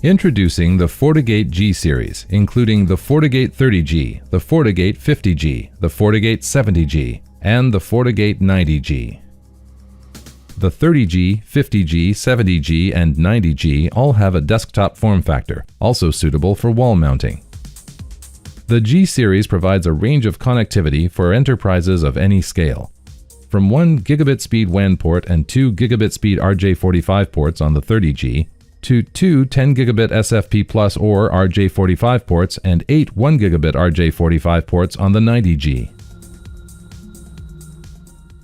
Introducing the FortiGate G-Series, including the FortiGate 30G, the FortiGate 50G, the FortiGate 70G, and the FortiGate 90G. The 30G, 50G, 70G, and 90G all have a desktop form factor, also suitable for wall mounting. The G-Series provides a range of connectivity for enterprises of any scale. From 1 gigabit speed WAN port and 2 gigabit speed RJ45 ports on the 30G, to 2 10 gigabit SFP Plus or RJ45 ports and 8 1 gigabit RJ45 ports on the 90G.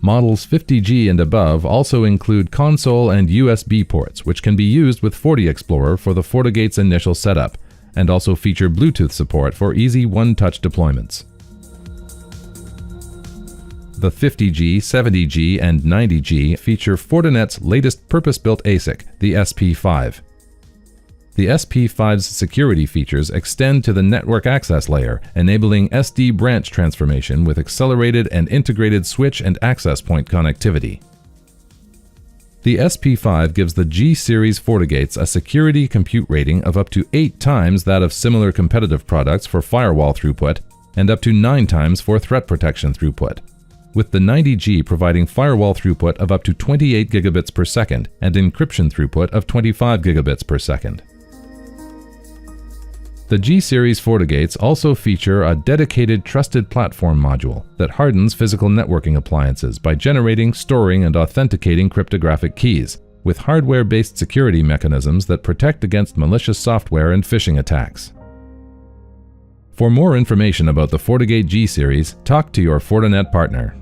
Models 50G and above also include console and USB ports, which can be used with FortiExplorer for the FortiGate's initial setup, and also feature Bluetooth support for easy one-touch deployments. The 50G, 70G, and 90G feature Fortinet's latest purpose-built ASIC, the SP5. The SP5's security features extend to the network access layer, enabling SD branch transformation with accelerated and integrated switch and access point connectivity. The SP5 gives the G-Series FortiGates a security compute rating of up to 8 times that of similar competitive products for firewall throughput and up to 9 times for threat protection throughput, with the 90G providing firewall throughput of up to 28 gigabits per second and encryption throughput of 25 gigabits per second. The G-Series FortiGates also feature a dedicated trusted platform module that hardens physical networking appliances by generating, storing, and authenticating cryptographic keys, with hardware-based security mechanisms that protect against malicious software and phishing attacks. For more information about the FortiGate G-Series, talk to your Fortinet partner.